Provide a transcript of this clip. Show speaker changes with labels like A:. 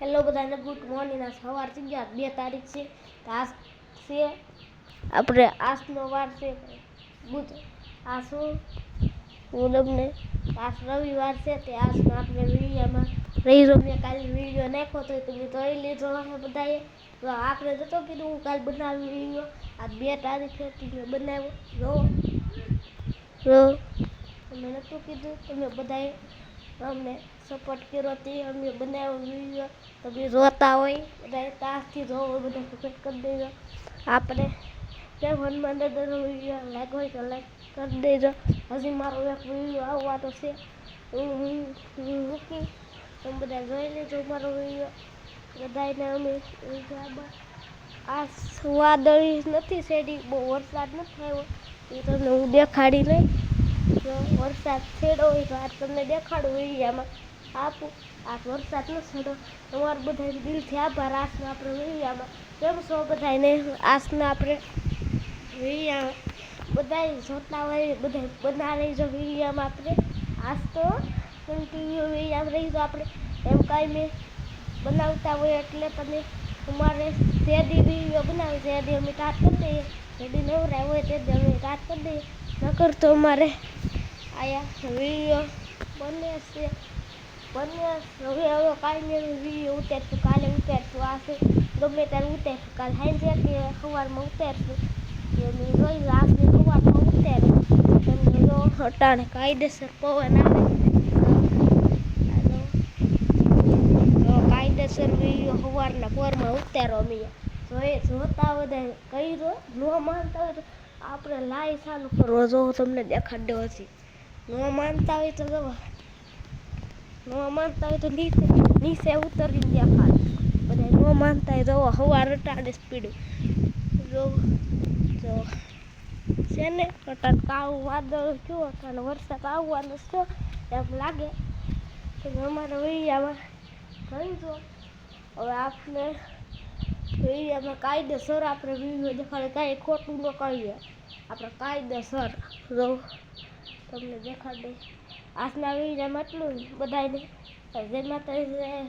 A: Hello બધાને good morning. આ સવાર થઈ ગયા 2 તારીખ છે. આજ છે આપણે આજનો વાર છે બુધ. આ શું હું તમને આજ રવિવાર છે તે આજનો આપણે વિડીયોમાં રહી રહ્યો. મેં કાલે વિડીયો નાખ્યો તો તમે જોઈ લીધો હશે બધાએ. તો આપણે જતો કીધું હું કાલે બનાવી વિડીયો. આ 2 તારીખ છે તમે બનાવ્યો તમે નહોતું કીધું. તમે બધાએ અમને સપોર્ટ કર્યો તે અમે બનાવ્યો વિડીયો. તમે જોતા હોય બધા તાસથી જોવો, બધા સપોર્ટ કરી દેજો. આપણે કેમ હનુમાન દાદાનો વિડીયો લાઈક હોય તો લાઈક કરી દેજો. હજી મારો એક વિડીયો આવવાનો છે મૂકી તમે બધા જોઈ લેજો મારો વિડીયો. બધાને અમે આ વાદળી નથી શેડી, બહુ વરસાદ નથી આવ્યો એ તમને હું દેખાડી નહીં. જો વરસાદ છેડો હોય તો આ તમને દેખાડું વિડીયામાં આપું. આ વરસાદ ન છેડો તમારો બધા દિલથી આભાર. આજના આપણે વિડીયામાં કેમ છો બધાને. આજના આપણે વિડીયા બધા જોતા હોય બધા બના રહીજો વિડીયામાં. આપણે આજ તો કન્ટિન્યુ વિડીયામાં રહીજો. આપણે એમ કાંઈ મેં બનાવતા હોય એટલે તમે તમારે જેદી વિડીયો બનાવે જેદી અમે કાટ કરી દઈએ. જેદી નવરાય હોય તેથી અમે કાટ કરી દઈએ. નકર તો અમારે આયા વિડીયો બને છે હવે કાલે વિડીયો ઉતારશું, કાલે ઉતારશું. આ છે ગમે ત્યારે ઉતારશું. કાલે સાંજે કે સવારમાં ઉતારશું. અમે જોઈ આજની સવારમાં ઉતારું તમને જો અટાણે કાયદેસર પવન આવે કાયદેસર વિડીયો સવારના પોરમાં ઉતારો. અમે જોતા બધા કર્યો. ન માનતા હોય તો આપણે લાઈ ચાલુ કરવો. જો તમને દેખાડો હજી ન માનતા હોય તો જો ન માનતા હોય તો નીચે ઉતરીને દેખાડ. બધા ન માનતા હોય તો સવાર અટાણે સ્પીડ જો છે ને અટાણ કાળું વાદળ થયું. અટાણે વરસાદ આવવાનો છે એમ લાગે. તમે અમારા વિડીયામાં જોઈજો. હવે આપણે વિડીયામાં કાયદેસર આપણે વિડીયો દેખાડે, કાંઈ ખોટું ન કરીએ. આપણે કાયદેસર જો તમને દેખાડે. આજના વિડીયામાં એટલું બધાને જય માતાજી.